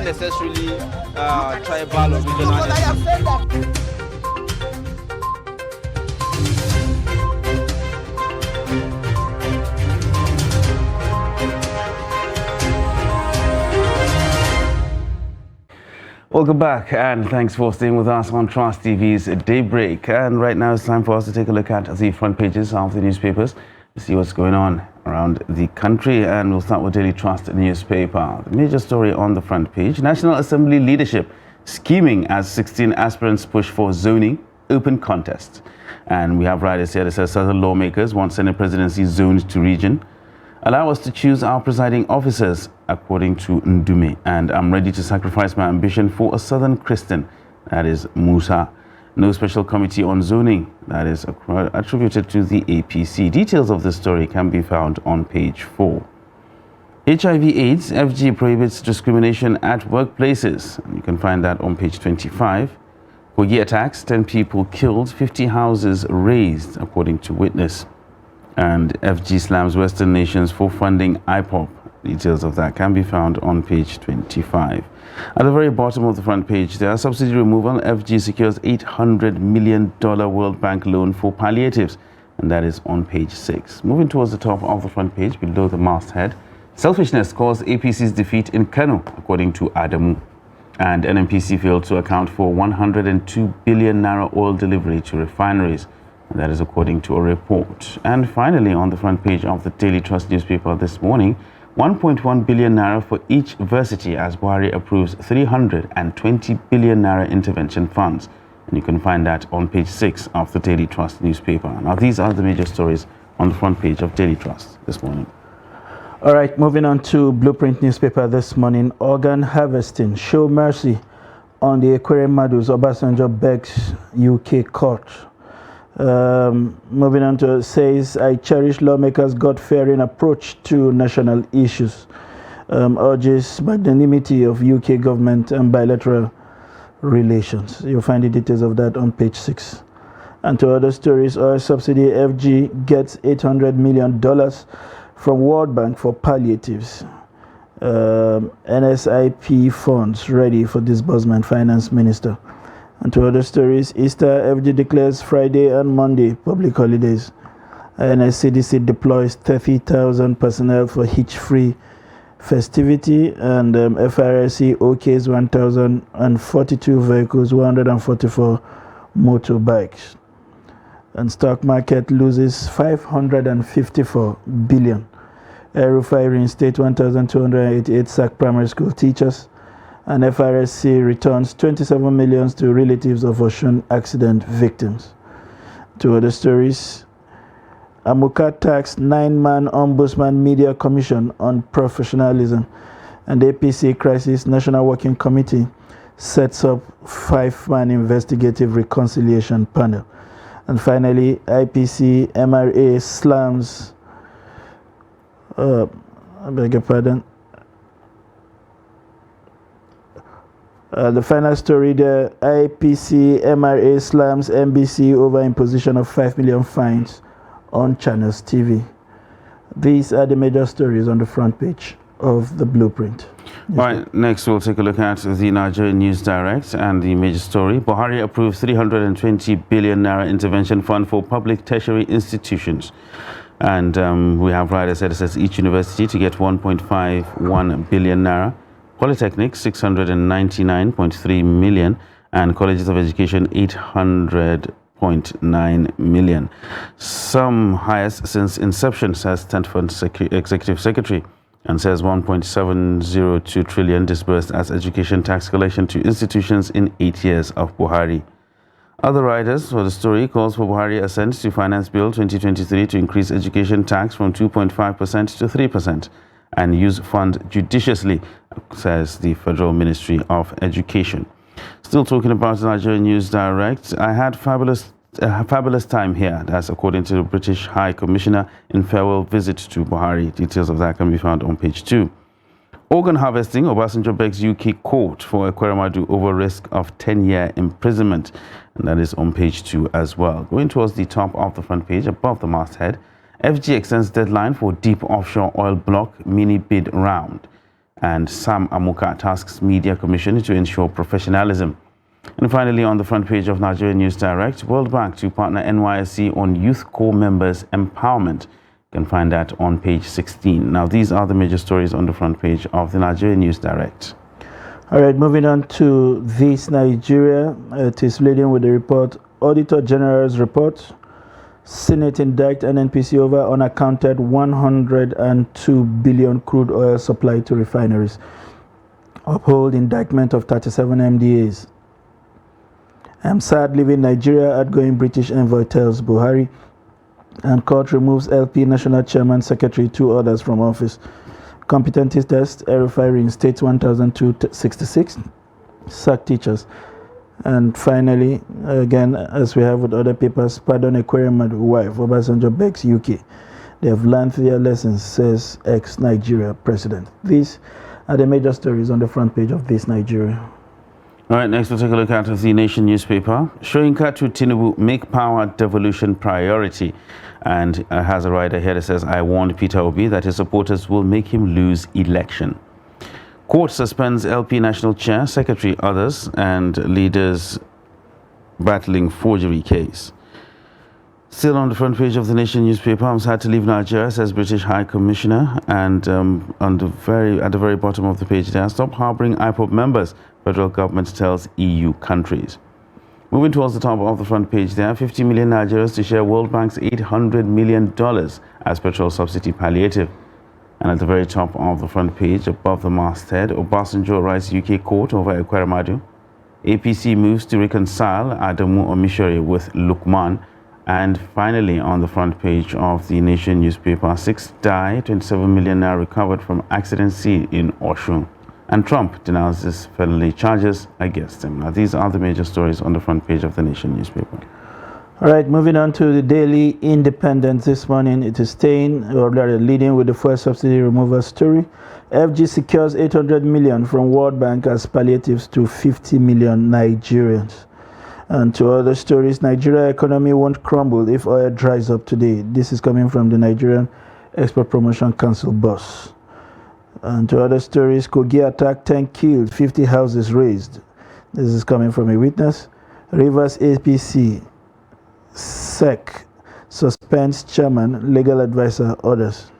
not necessarily tribal or regional. I have said that. Welcome back, and thanks for staying with us on Trust TV's Daybreak. And right now it's time for us to take a look at the front pages of the newspapers to see what's going on around the country. And we'll start with Daily Trust newspaper. The major story on the front page: National Assembly leadership scheming as 16 aspirants push for zoning open contest. And we have riders here that says Southern lawmakers want Senate presidency zoned to region. Allow us to choose our presiding officers, according to Ndume. And I'm ready to sacrifice my ambition for a Southern Christian, that is Musa. No special committee on zoning, that is attributed to the APC. Details of the story can be found on page 4. HIV/AIDS, FG prohibits discrimination at workplaces. You can find that on page 25. Kogi attacks, 10 people killed, 50 houses razed, according to witness. And FG slams Western nations for funding IPOP. Details of that can be found on page 25. At the very bottom of the front page, there are subsidy removal. FG secures $800 million World Bank loan for palliatives, and that is on page 6. Moving towards the top of the front page, below the masthead, selfishness caused APC's defeat in Kano, according to Adamu. And NNPC failed to account for 102 billion naira oil delivery to refineries. And that is according to a report. And finally, on the front page of the Daily Trust newspaper this morning, 1.1 billion naira for each varsity as Buhari approves 320 billion naira intervention funds. And you can find that on page 6 of the Daily Trust newspaper. Now, these are the major stories on the front page of Daily Trust this morning. All right, moving on to Blueprint newspaper this morning. Organ harvesting, show mercy on the Ekweremadus. Obasanjo begs UK court. Moving on to says, I cherish lawmakers' God-fearing approach to national issues. Urges magnanimity of UK government and bilateral relations. You'll find the details of that on page 6. And to other stories, oil subsidy, FG gets $800 million from World Bank for palliatives. NSIP funds ready for disbursement, Finance Minister. And to other stories, Easter, FG declares Friday and Monday public holidays. NSCDC deploys 30,000 personnel for hitch-free festivity, and FRSC OKs 1,042 vehicles, 144 motorbikes. And stock market loses 554 billion. Erufai reinstate 1,288 sacked primary school teachers. And FRSC returns 27 million to relatives of Osun accident victims. To other stories, Amuka tax 9-man Ombudsman Media Commission on professionalism, and APC Crisis National Working Committee sets up 5-man investigative reconciliation panel. And finally, IPC MRA slams, I beg your pardon, the final story, the IPC MRA slams NBC over imposition of 5 million fines on Channels TV. These are the major stories on the front page of the Blueprint. Right, next we'll take a look at the Nigerian News Direct and the major story. Buhari approves 320 billion naira intervention fund for public tertiary institutions. And we have riders that says each university to get 1.51 billion naira. Polytechnics 699.3 million, and colleges of education 800.9 million. Some highest since inception, says Stanford Executive Secretary, and says 1.702 trillion disbursed as education tax collection to institutions in 8 years of Buhari. Other writers for the story calls for Buhari assent to Finance Bill 2023 to increase education tax from 2.5% to 3%. and use fund judiciously, says the Federal Ministry of Education. Still talking about the Nigerian News Direct, I had a fabulous time here. That's according to the British High Commissioner in farewell visit to Buhari. Details of that can be found on page 2. Organ harvesting, Obasanjo begs UK court for Ekweremadu over risk of 10-year imprisonment. And that is on page 2 as well. Going towards the top of the front page, above the masthead, FG extends deadline for deep offshore oil block mini bid round. And Sam Amuka tasks Media Commission to ensure professionalism. And finally, on the front page of Nigerian News Direct, World Bank to partner NYSC on Youth Corps members' empowerment. You can find that on page 16. Now, these are the major stories on the front page of the Nigerian News Direct. All right, moving on to This Nigeria. It is leading with the report, Auditor General's report. Senate indict NNPC over unaccounted 102 billion crude oil supply to refineries. Uphold indictment of 37 MDAs. I'm sad leaving Nigeria, outgoing British envoy tells Buhari. And court removes LP National Chairman Secretary, 2 others from office. Competency test, RFI reinstates 1,266. Sack teachers. And finally, again, as we have with other papers, pardon Ekweremadu wife, Obasanjo begs UK. They have learned their lessons, says ex-Nigeria president. These are the major stories on the front page of This Nigeria. All right, next we'll take a look at the Nation newspaper. Soyinka to Tinubu, make power devolution priority. And has a rider here that says, I warned Peter Obi that his supporters will make him lose election. Court suspends LP National Chair, Secretary, others, and leaders battling forgery case. Still on the front page of the Nation newspaper, I'm sad to leave Nigeria, says British High Commissioner. And at the very bottom of the page there, stop harboring IPOB members, federal government tells EU countries. Moving towards the top of the front page there, 50 million Nigerians to share World Bank's $800 million as petrol subsidy palliative. And at the very top of the front page, above the masthead, Obasanjo writes UK court over Ekweremadu. APC moves to reconcile Adamu Omishore with Lukman. And finally, on the front page of the Nation newspaper, 6 die, 27 million now recovered from accident scene in Oshun. And Trump denounces felony charges against him. Now, these are the major stories on the front page of the Nation newspaper. All right, moving on to the Daily Independent this morning. It is leading with the fuel subsidy removal story. FG secures 800 million from World Bank as palliatives to 50 million Nigerians. And to other stories, Nigeria economy won't crumble if oil dries up today. This is coming from the Nigerian Export Promotion Council boss. And to other stories, Kogi attack, 10 killed, 50 houses razed. This is coming from a witness. Rivers APC, SEC, suspends chairman, legal advisor, orders.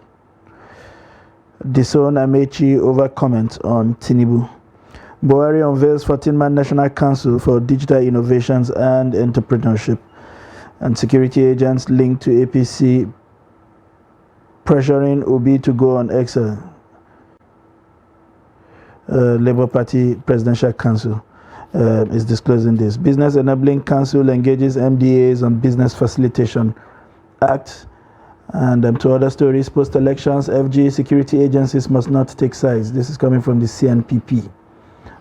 Disown Amechi over comments on Tinubu. Buhari unveils 14-man National Council for Digital Innovations and Entrepreneurship. And security agents linked to APC pressuring Obi to go on exile. Labour Party Presidential Council is disclosing this. Business Enabling Council engages MDAs on Business Facilitation Act. And to other stories, post-elections, FG security agencies must not take sides. This is coming from the CNPP.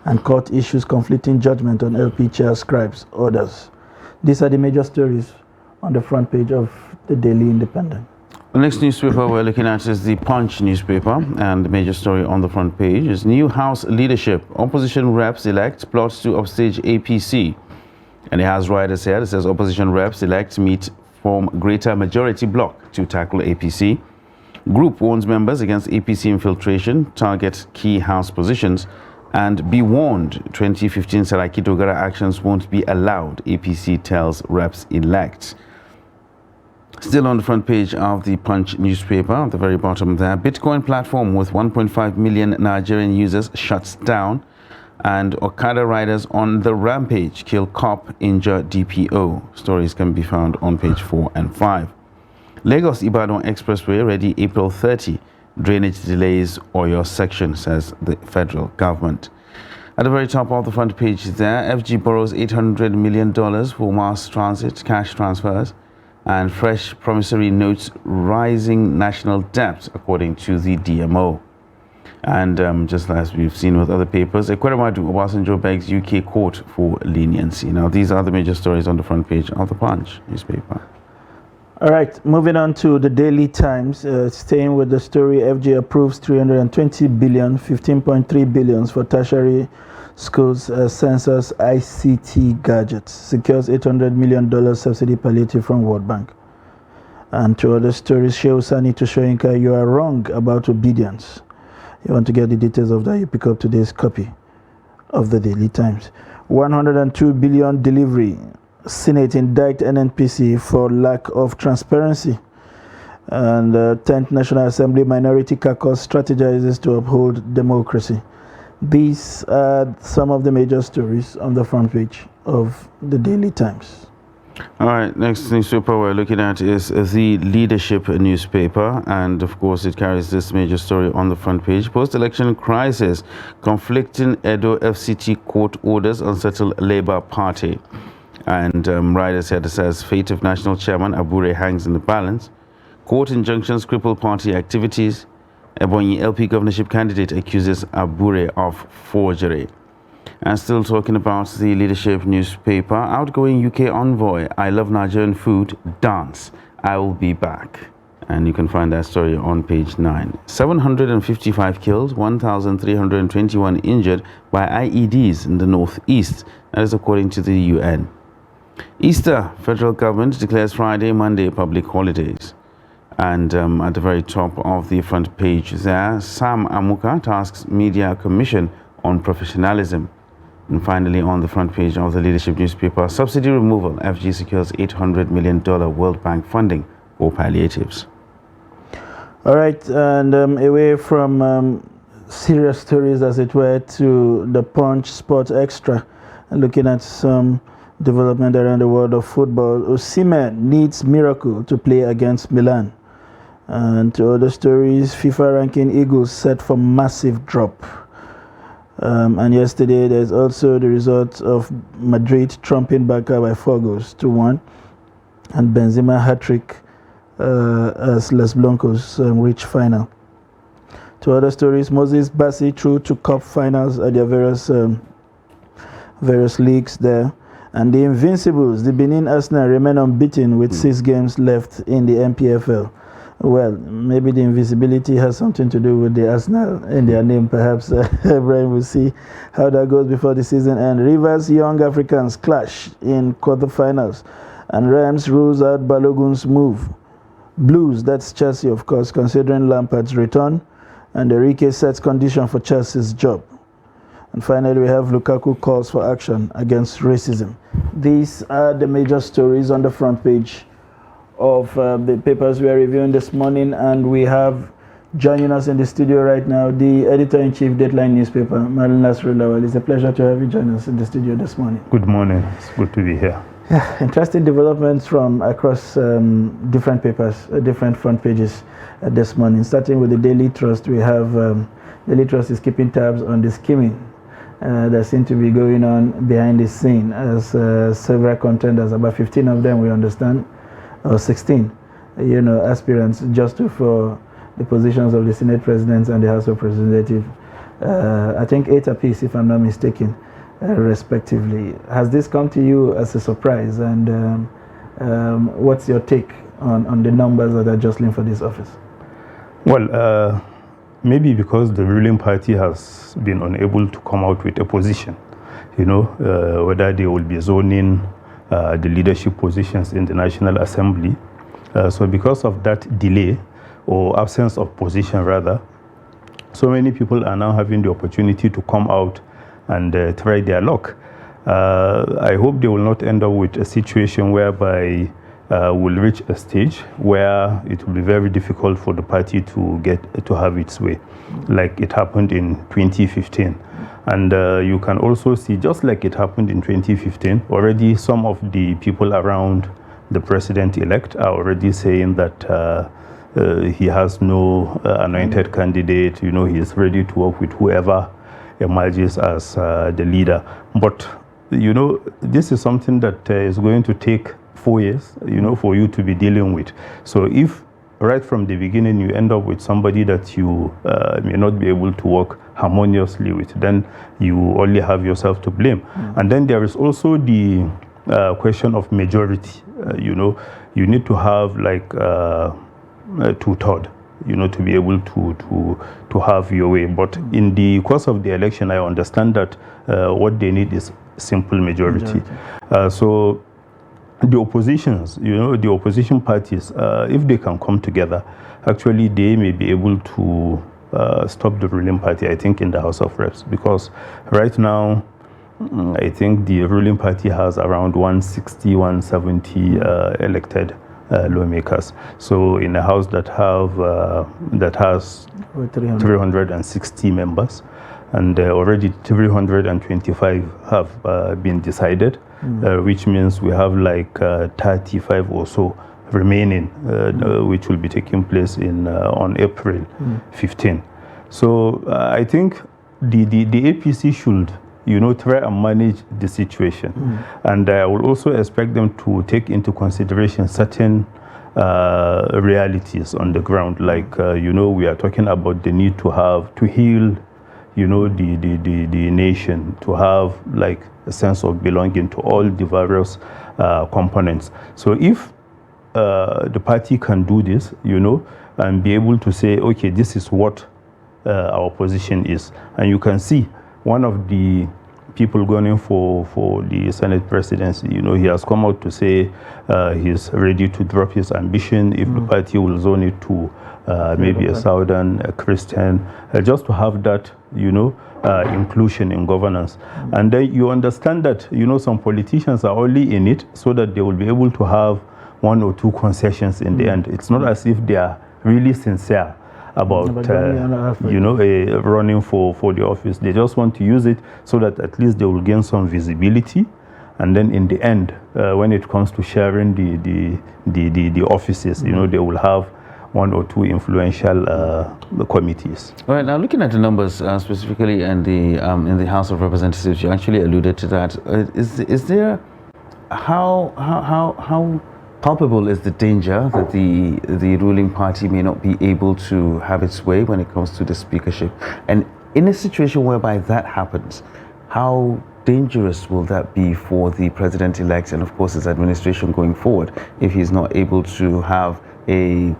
And court issues conflicting judgment on LP chair scribes orders. These are the major stories on the front page of the Daily Independent. The next newspaper we're looking at is the Punch newspaper, and the major story on the front page is New House Leadership. Opposition reps elect plots to upstage APC. And it has riders here. It says opposition reps elect meet form greater majority bloc to tackle APC. Group warns members against APC infiltration, target key House positions, and be warned 2015 Saraki Dogara actions won't be allowed, APC tells reps elect. Still on the front page of the Punch newspaper, at the very bottom there, Bitcoin platform with 1.5 million Nigerian users shuts down, and Okada riders on the rampage kill cop, injure DPO. Stories can be found on page 4 and 5. Lagos-Ibadan Expressway ready April 30. Drainage delays Oyo section, says the federal government. At the very top of the front page there, FG borrows $800 million for mass transit cash transfers. And fresh promissory notes rising national debt, according to the DMO. And just as we've seen with other papers, Ekweremadu Obasanjo begs UK court for leniency. Now, these are the major stories on the front page of the Punch newspaper. All right, moving on to the Daily Times, staying with the story, FG approves 320 billion, 15.3 billion for tertiary schools, sensors, ICT gadgets, secures $800 million subsidy palliative from World Bank. And to other stories, Shehu Sani to Soyinka, you are wrong about obedience. You want to get the details of that, you pick up today's copy of the Daily Times. 102 billion delivery. Senate indict NNPC for lack of transparency. And 10th National Assembly Minority Caucus strategizes to uphold democracy. These are some of the major stories on the front page of the Daily Times. All right, next newspaper we're looking at is the Leadership newspaper, and of course it carries this major story on the front page. Post-election crisis, conflicting Edo FCT court orders unsettle Labour Party. And Riders here says fate of National Chairman Abure hangs in the balance. Court injunctions cripple party activities. Ebonyi LP governorship candidate accuses Abure of forgery. And still talking about the Leadership newspaper, outgoing UK envoy, I love Nigerian food, dance, I will be back. And you can find that story on page 9. 755 killed, 1,321 injured by IEDs in the northeast. That is according to the UN. Easter, federal government declares Friday, Monday public holidays. And at the very top of the front page there, Sam Amuka tasks Media Commission on professionalism. And finally, on the front page of the Leadership newspaper, subsidy removal, FG secures $800 million World Bank funding for palliatives. All right, and away from serious stories, as it were, to the Punch Sport Extra, looking at some development around the world of football. Osimhen needs miracle to play against Milan. And to other stories, FIFA ranking Eagles set for massive drop. And yesterday, there's also the result of Madrid trumping Barca by 4 goals to 1, and Benzema hat-trick as Los Blancos reach final. To other stories, Moses Bassi through to cup finals at their various leagues there. And the Invincibles, the Benin Arsenal, remain unbeaten with 6 games left in the MPFL. Well, maybe the invisibility has something to do with the Arsenal in their name, perhaps. Brian, will see how that goes before the season ends. Rivers Young Africans clash in quarterfinals, and Rams rules out Balogun's move. Blues, that's Chelsea, of course, considering Lampard's return, and Enrique sets condition for Chelsea's job. And finally, we have Lukaku calls for action against racism. These are the major stories on the front page of the papers we are reviewing this morning, and we have joining us in the studio right now the editor-in-chief, Deadline newspaper, Marlon Nasrullah. It's a pleasure to have you join us in the studio this morning. Good morning. It's good to be here. Yeah, interesting developments from across different papers, different front pages this morning. Starting with the Daily Trust, we have Daily Trust is keeping tabs on the scheming that seems to be going on behind the scene, as several contenders, about 15 of them we understand, or 16, aspirants just for the positions of the Senate President and the House of Representatives. I think 8 apiece, if I'm not mistaken, respectively. Has this come to you as a surprise? And what's your take on the numbers that are jostling for this office? Well, maybe because the ruling party has been unable to come out with a position, whether they will be zoning the leadership positions in the National Assembly. So because of that delay, or absence of position rather, so many people are now having the opportunity to come out and try their luck. I hope they will not end up with a situation whereby we'll reach a stage where it will be very difficult for the party to have its way, like it happened in 2015. And you can also see, just like it happened in 2015, already some of the people around the president-elect are already saying that he has no anointed candidate. He is ready to work with whoever emerges as the leader. But, this is something that is going to take 4 years, for you to be dealing with. So if right from the beginning you end up with somebody that you may not be able to work harmoniously with, then you only have yourself to blame. And then there is also the question of majority. You need to have like 2/3, to be able to have your way. But in the course of the election, I understand that what they need is simple majority. So the oppositions, the opposition parties, if they can come together, actually they may be able to stop the ruling party, I think, in the House of Reps, because right now, I think the ruling party has around 160, 170 elected lawmakers. So in a house that has 360 members, and already 325 have been decided, which means we have like 35 or so remaining, which will be taking place on April 15. So I think the APC should, try and manage the situation. And I will also expect them to take into consideration certain realities on the ground. Like, we are talking about the need to heal, the nation, to have like a sense of belonging to all the various components. So if the party can do this, and be able to say, okay, this is what our position is. And you can see one of the people going for the Senate presidency, he has come out to say he's ready to drop his ambition if the party will zone it to maybe a Southern, a Christian, just to have that, inclusion in governance. And then you understand that, some politicians are only in it so that they will be able to have one or two concessions in the end. It's not as if they are really sincere about running for the office. They just want to use it so that at least they will gain some visibility, and then in the end, when it comes to sharing the offices, they will have one or two influential committees. All right, now looking at the numbers specifically in the House of Representatives, you actually alluded to that. Is there how palpable is the danger that the ruling party may not be able to have its way when it comes to the speakership? And in a situation whereby that happens, how dangerous will that be for the president-elect and, of course, his administration going forward if he's not able to have a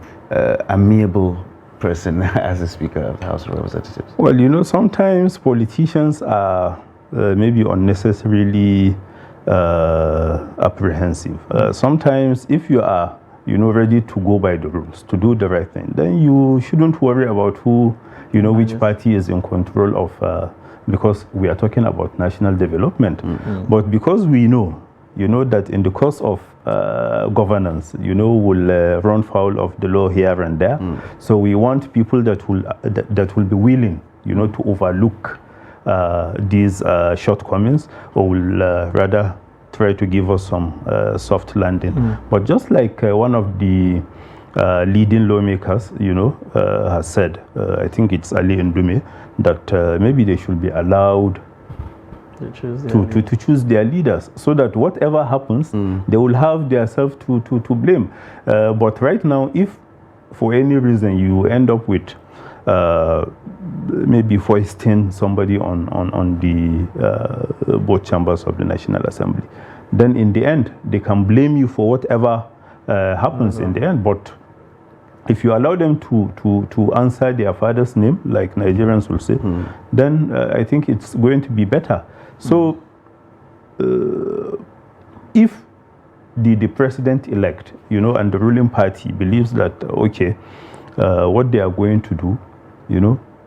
amiable person as a Speaker of the House of Representatives? Well, sometimes politicians are maybe unnecessarily apprehensive. Sometimes if you are ready to go by the rules, to do the right thing, then you shouldn't worry about who which party is in control of, because we are talking about national development. But because we know that in the course of governance, will run foul of the law here and there. So we want people that will be willing to overlook these shortcomings, or will rather try to give us some soft landing. But just like one of the leading lawmakers, has said, I think it's Ali Ndume, that maybe they should be allowed to choose their leaders, so that whatever happens, they will have themselves to blame. But right now, if for any reason you end up with maybe foisting somebody on the both chambers of the National Assembly, then in the end they can blame you for whatever happens in the end. But if you allow them to answer their father's name, like Nigerians will say, then I think it's going to be better. So if the president-elect, and the ruling party believes that, okay, what they are going to do,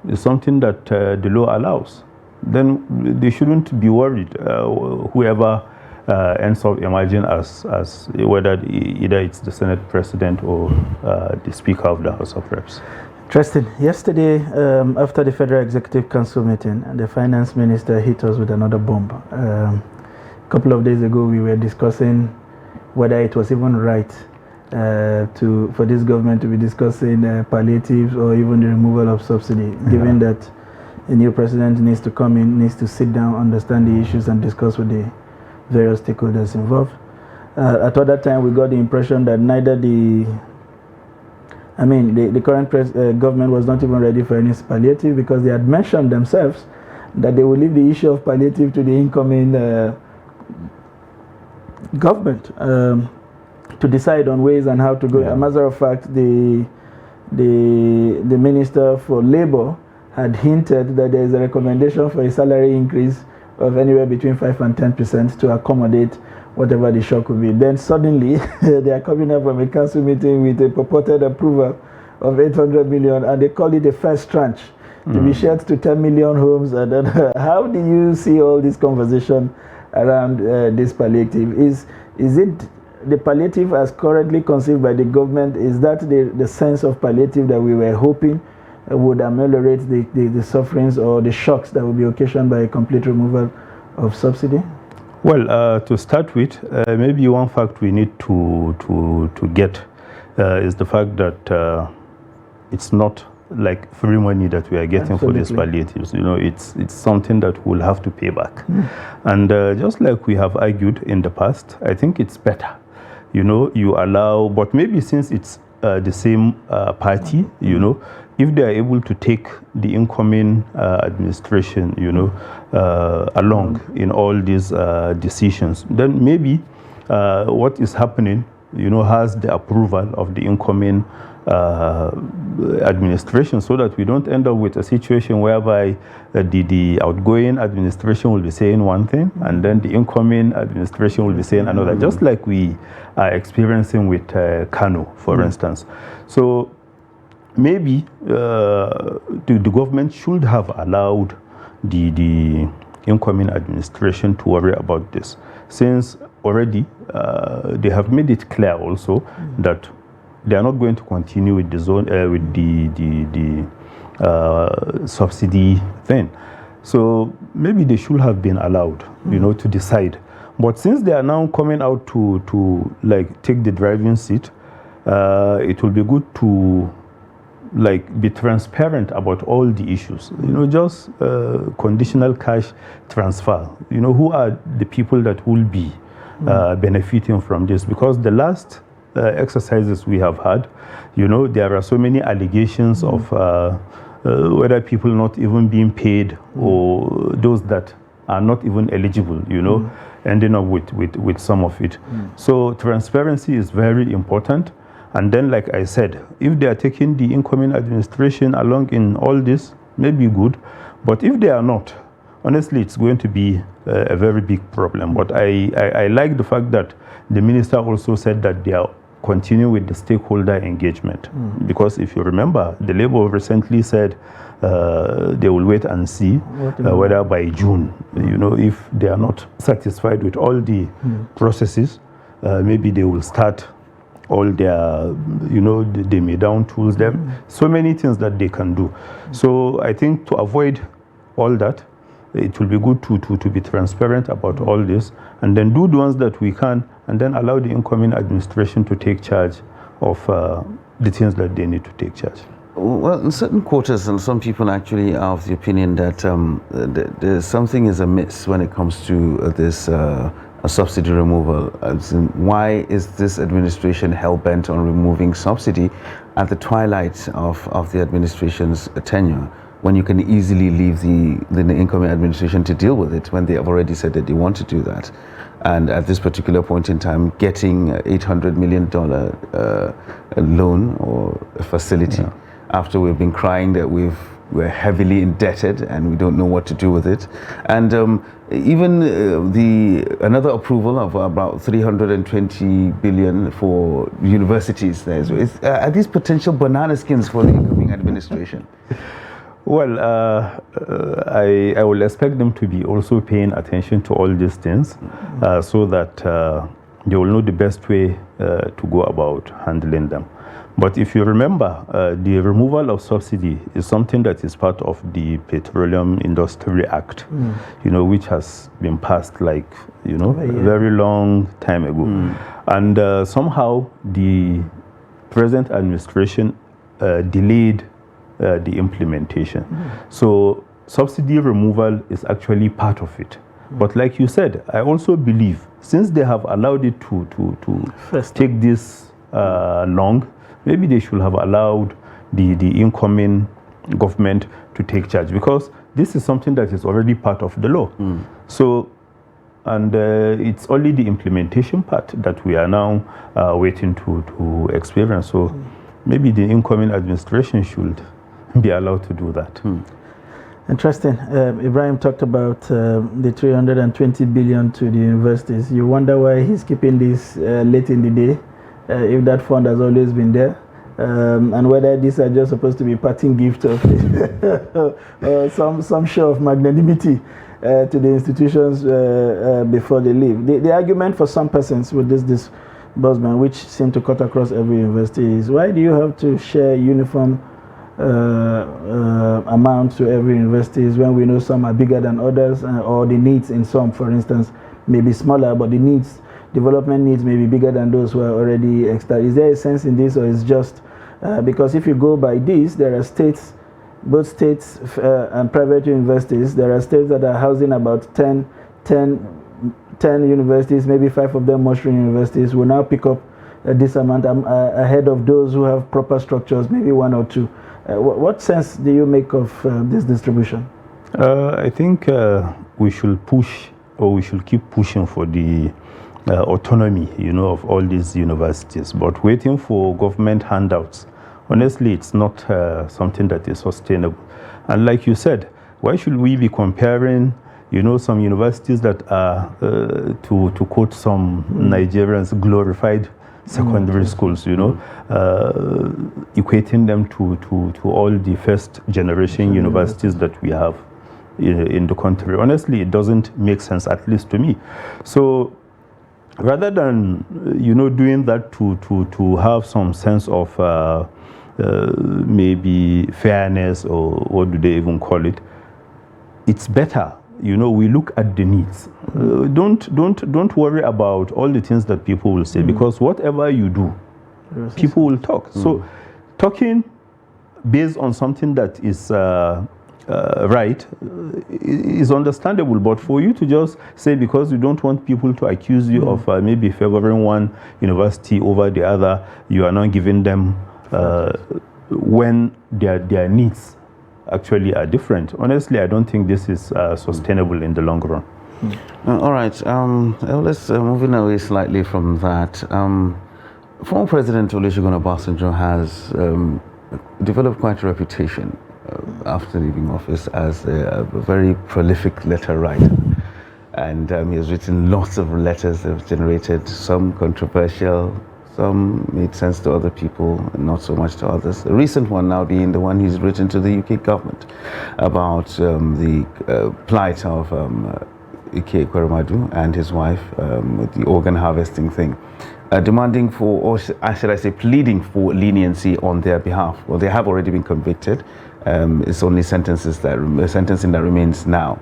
is something that the law allows, then they shouldn't be worried. Whoever ends up emerging as whether either it's the Senate President or the Speaker of the House of Reps. Interesting. Yesterday, after the Federal Executive Council meeting, the Finance Minister hit us with another bomb. A couple of days ago, we were discussing whether it was even right for this government to be discussing palliatives or even the removal of subsidy, given that a new president needs to come in, needs to sit down, understand the issues, and discuss with the various stakeholders involved. At that time, we got the impression that neither the current government was not even ready for any palliative, because they had mentioned themselves that they will leave the issue of palliative to the incoming government to decide on ways and how to go. As a matter of fact, the Minister for Labour had hinted that there is a recommendation for a salary increase of anywhere between 5 and 10% to accommodate whatever the shock will be. Then suddenly they are coming up from a council meeting with a purported approval of 800 million, and they call it the first tranche. to be shared to 10 million homes. And then, how do you see all this conversation around this palliative? Is it the palliative as currently conceived by the government? Is that the sense of palliative that we were hoping would ameliorate the sufferings or the shocks that would be occasioned by a complete removal of subsidy? Well, to start with, maybe one fact we need to get is the fact that it's not like free money that we are getting for these palliatives. You know, it's something that we'll have to pay back. And just like we have argued in the past, I think it's better. You know, you allow, but maybe since it's the same party, you know, if they are able to take the incoming administration, you know, along in all these decisions, then maybe what is happening, you know, has the approval of the incoming administration, so that we don't end up with a situation whereby the outgoing administration will be saying one thing and then the incoming administration will be saying another, just like we are experiencing with Kano, for instance. So maybe the government should have allowed the incoming administration to worry about this, since already they have made it clear also that they are not going to continue with the zone with the subsidy thing. So maybe they should have been allowed, you know, to decide. But since they are now coming out to like take the driving seat, it will be good to like be transparent about all the issues. You know, just conditional cash transfer. You know, who are the people that will be benefiting from this? Because the last exercises we have had, you know, there are so many allegations of whether people not even being paid or those that are not even eligible, you know, ending up with some of it. So transparency is very important. And then, like I said, if they are taking the incoming administration along in all this, maybe good. But if they are not, honestly, it's going to be a very big problem. But I like the fact that the minister also said that they are continuing with the stakeholder engagement. Because if you remember, the Labour recently said they will wait and see whether by June, you know, if they are not satisfied with all the processes, maybe they will start all their, you know, they may down tools them. So many things that they can do. So I think to avoid all that, it will be good to be transparent about all this, and then do the ones that we can, and then allow the incoming administration to take charge of the things that they need to take charge. Well, in certain quarters, and some people actually are of the opinion that there's something is amiss when it comes to this subsidy removal. Why is this administration hell-bent on removing subsidy at the twilight of the administration's tenure, when you can easily leave the incoming administration to deal with it, when they have already said that they want to do that? And at this particular point in time, getting $800 million loan or a facility, after we've been crying that we're heavily indebted and we don't know what to do with it. And even another approval of about 320 billion for universities there. So are these potential banana skins for the incoming administration? Well, I will expect them to be also paying attention to all these things, so that they will know the best way to go about handling them. But if you remember, the removal of subsidy is something that is part of the Petroleum Industry Act, you know, which has been passed like, you know, a very long time ago. And somehow the present administration delayed the implementation. So subsidy removal is actually part of it. But like you said, I also believe, since they have allowed it to take this long, maybe they should have allowed the incoming government to take charge, because this is something that is already part of the law. So, and it's only the implementation part that we are now waiting to experience. So maybe the incoming administration should be allowed to do that. Interesting. Ibrahim talked about the 320 billion to the universities. You wonder why he's keeping this late in the day, if that fund has always been there. and whether these are just supposed to be parting gift of some show of magnanimity to the institutions before they leave. The argument for some persons with this disbursement, which seem to cut across every university, is why do you have to share uniform amount to every university when we know some are bigger than others, or the needs in some, for instance, may be smaller, but the needs, development needs, may be bigger than those who are already extra. Is there a sense in this, or is just because if you go by this, there are states, both states and private universities, there are states that are housing about 10 universities, maybe 5 of them mushroom universities, will now pick up this amount ahead of those who have proper structures, maybe 1 or 2. What sense do you make of this distribution? I think we should push, or we should keep pushing for the autonomy, of all these universities. But waiting for government handouts, honestly, it's not something that is sustainable. And like you said, why should we be comparing, some universities that are, to quote some Nigerians, glorified secondary schools, equating them to all the first generation universities that we have in the country. Honestly, it doesn't make sense, at least to me. So rather than doing that to have some sense of maybe fairness, or what do they even call it, it's better we look at the needs. Don't worry about all the things that people will say, because whatever you do, people will talk. So talking based on something that is right is understandable, but for you to just say, because you don't want people to accuse you of maybe favoring one university over the other, you are not giving them when their needs actually are different. Honestly, I don't think this is sustainable in the long run. All right, let's moving away slightly from that. Former President Olusegun Obasanjo has developed quite a reputation after leaving office as a very prolific letter writer. And he has written lots of letters that have generated some controversial, some made sense to other people, and not so much to others. The recent one now being the one he's written to the UK government about the plight of Ike Ekweremadu and his wife with the organ harvesting thing, demanding for, or should I say, pleading for leniency on their behalf. Well, they have already been convicted. It's only sentencing that remains now.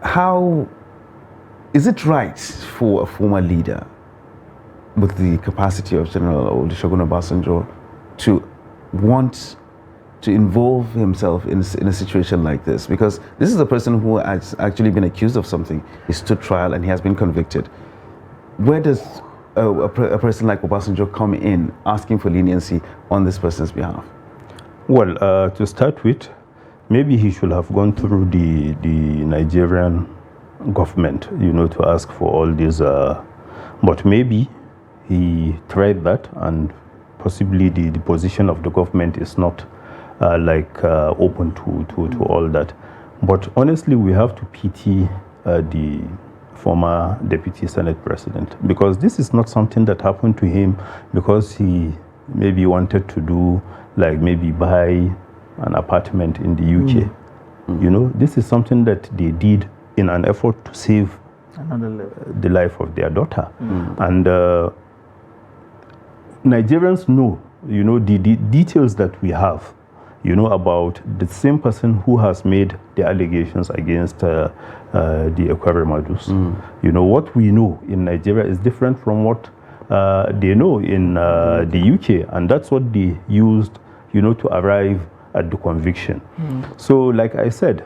How is it right for a former leader with the capacity of General Olusegun Obasanjo to want to involve himself in a situation like this? Because this is a person who has actually been accused of something. He stood trial and he has been convicted. Where does a person like Obasanjo come in asking for leniency on this person's behalf? Well, to start with, maybe he should have gone through the Nigerian government, to ask for all these, but maybe he tried that, and possibly the position of the government is not open to all that. But honestly, we have to pity the former Deputy Senate President, because this is not something that happened to him because he maybe wanted to do, maybe buy an apartment in the UK. This is something that they did in an effort to save the life of their daughter. And Nigerians know, the details that we have, about the same person who has made the allegations against the Ekweremadus. What we know in Nigeria is different from what they know in the UK, and that's what they used, to arrive at the conviction. So, like I said,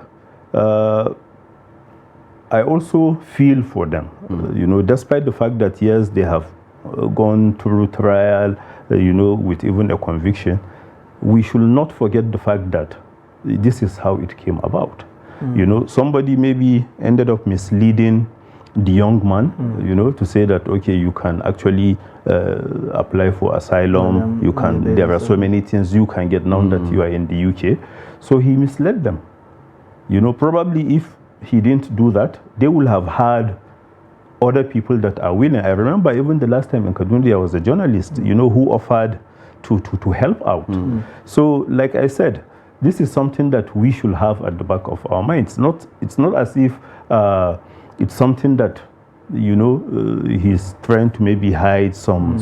I also feel for them, despite the fact that, yes, they have gone through trial, with even a conviction. We should not forget the fact that this is how it came about. Somebody maybe ended up misleading the young man, to say that, okay, you can actually apply for asylum, there are so many things you can get now that you are in the UK. So he misled them. Probably if he didn't do that, they will have had other people that are willing. I remember even the last time in Kaduna, I was a journalist, who offered to help out. So, like I said, this is something that we should have at the back of our minds. It's not as if it's something that he's trying to maybe hide some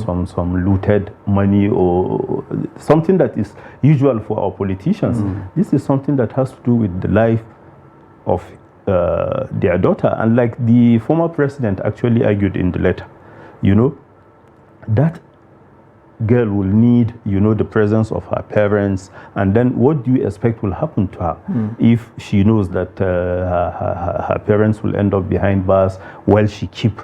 looted money or something that is usual for our politicians. This is something that has to do with the life of their daughter. And like the former president actually argued in the letter, that girl will need, the presence of her parents. And then what do you expect will happen to her if she knows that her parents will end up behind bars while she keep,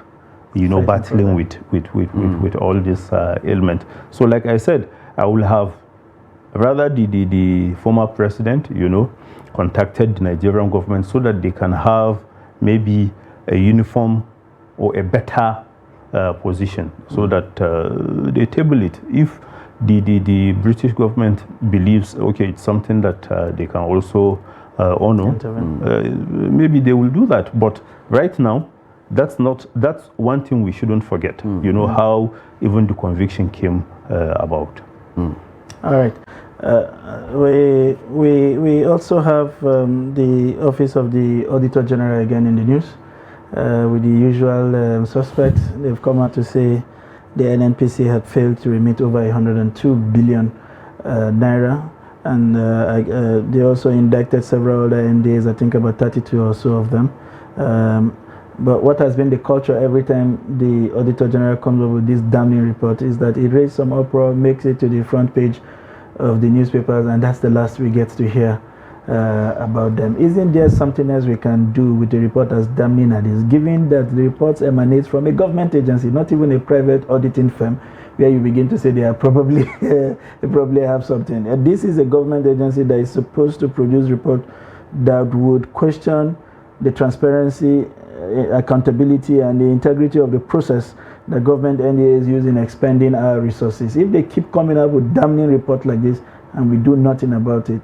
battling with all this ailment. So like I said, I will have rather the former president, contacted the Nigerian government so that they can have maybe a uniform or a better position, so that they table it. If the British government believes, okay, it's something that they can also honor, maybe they will do that. But right now, that's one thing we shouldn't forget. How even the conviction came about. All right. We also have the Office of the Auditor General again in the news. With the usual suspects, they've come out to say the NNPC had failed to remit over 102 billion naira, and they also indicted several other NDAs, I think about 32 or so of them. But what has been the culture every time the Auditor General comes up with this damning report is that it raises some uproar, makes it to the front page of the newspapers, and that's the last we get to hear about them. Isn't there something else we can do with the report as damning as this, given that the reports emanate from a government agency, not even a private auditing firm, where you begin to say they are probably they probably have something. And this is a government agency that is supposed to produce report that would question the transparency, accountability, and the integrity of the process that government NDA is using expending our resources. If they keep coming up with damning report like this and we do nothing about it,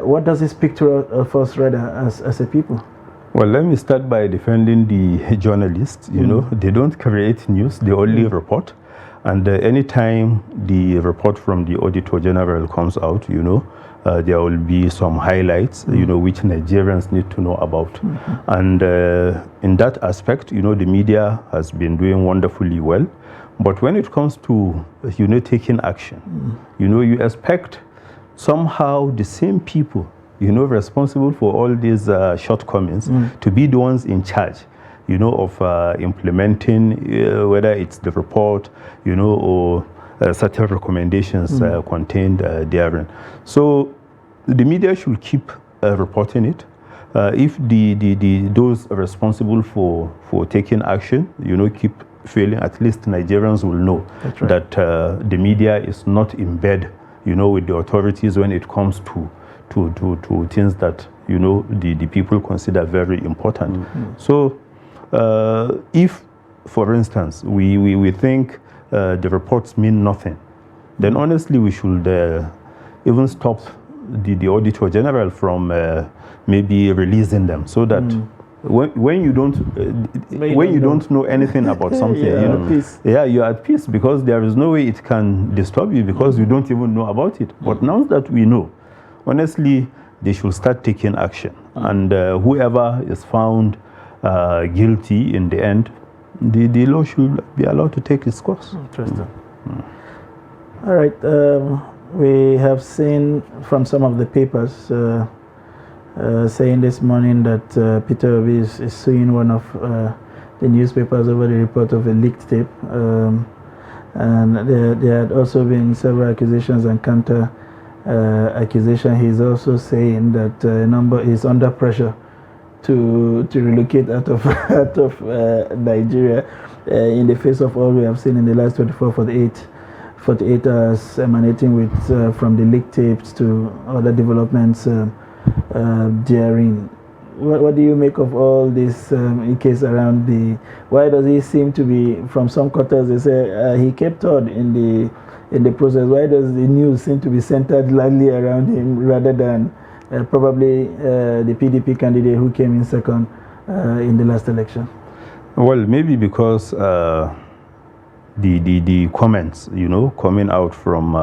what does it speak to us rather as a people? Well, let me start by defending the journalists. They don't create news, they only report. And anytime the report from the Auditor General comes out, there will be some highlights, which Nigerians need to know about. And in that aspect, the media has been doing wonderfully well. But when it comes to, taking action, you expect somehow the same people, responsible for all these shortcomings to be the ones in charge, of implementing, whether it's the report, or certain recommendations contained therein. So the media should keep reporting it. If those responsible for taking action, keep failing, at least Nigerians will know that the media is not in bed, with the authorities when it comes to things that the people consider very important. So if, for instance, we think the reports mean nothing, then honestly we should even stop the Auditor General from maybe releasing them, so that when you don't know anything about something, you're at peace, because there is no way it can disturb you, because you don't even know about it. But now that we know, honestly, they should start taking action, and whoever is found guilty in the end, the law should be allowed to take its course. Interesting. All right. We have seen from some of the papers saying this morning that Peter Obi is suing one of the newspapers over the report of a leaked tape. And there had also been several accusations and counter accusation. He's also saying that a number is under pressure to relocate out of Nigeria in the face of all we have seen in the last 48 hours emanating with from the leaked tapes to other developments therein. What do you make of all this case around the? Why does he seem to be, from some quarters they say he kept on in the process? Why does the news seem to be centered largely around him rather than probably the PDP candidate who came in second in the last election? Well, maybe because the comments, you know, coming out from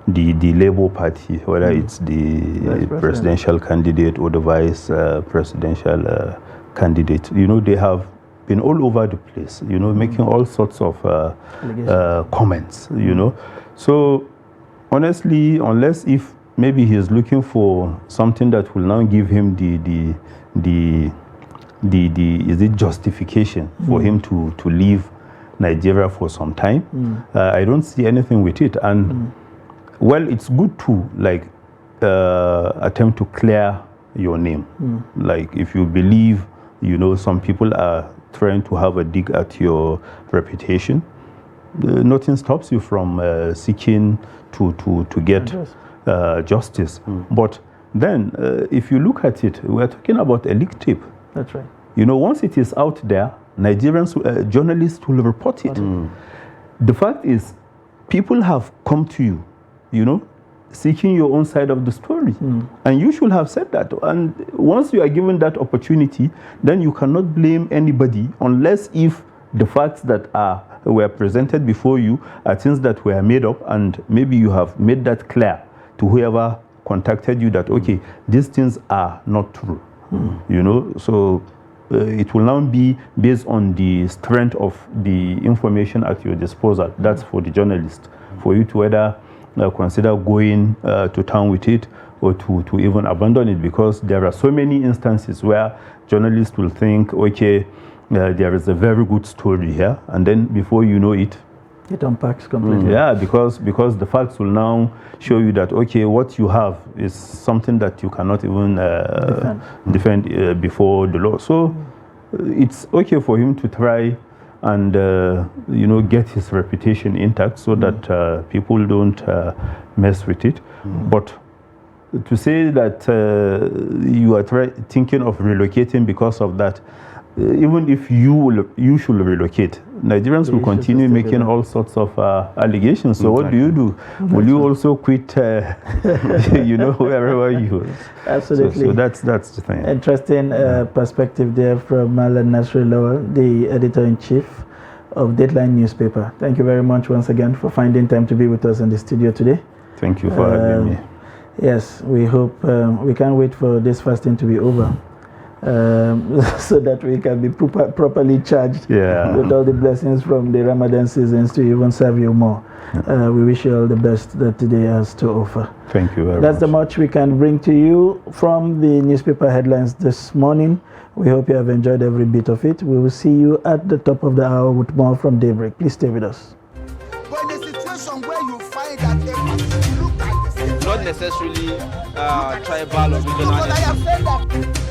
the Labour Party, whether it's the presidential candidate or the vice presidential candidate, you know, they have been all over the place, you know, making all sorts of comments, you know. So honestly, unless if maybe he is looking for something that will now give him the is it justification for him to leave Nigeria for some time, I don't see anything with it. And well, it's good to like attempt to clear your name. Like if you believe, you know, some people are trying to have a dig at your reputation, nothing stops you from seeking to get justice. But then if you look at it, we're talking about a leak tape. That's right. You know, once it is out there, Nigerians, journalists will report it. The fact is, people have come to you, you know, seeking your own side of the story. And you should have said that. And once you are given that opportunity, then you cannot blame anybody unless if the facts that were presented before you are things that were made up, and maybe you have made that clear to whoever contacted you that, okay, these things are not true. You know, so it will now be based on the strength of the information at your disposal. That's for the journalist, for you to whether consider going to town with it or to even abandon it, because there are so many instances where journalists will think, okay, there is a very good story here, and then before you know it, it unpacks completely. Yeah, because the facts will now show you that, okay, what you have is something that you cannot even defend before the law. So it's okay for him to try and you know, get his reputation intact so that people don't mess with it. But to say that you are thinking of relocating because of that, even if you should relocate, Nigerians will continue making all sorts of allegations. So what do you do? Will you also quit, you know, wherever you? Absolutely. So that's the thing. Interesting perspective there from Malan Nasri Lawal, the editor-in-chief of Deadline newspaper. Thank you very much once again for finding time to be with us in the studio today. Thank you for having me. Yes, we hope we can't wait for this fasting to be over. So that we can be properly charged with all the blessings from the Ramadan seasons to even serve you more. We wish you all the best that today has to offer. Thank you very much. That's the much we can bring to you from the newspaper headlines this morning. We hope you have enjoyed every bit of it. We will see you at the top of the hour with more from Daybreak. Please stay with us. But in a situation where you find that look at the not necessarily tribal or regional. I have said that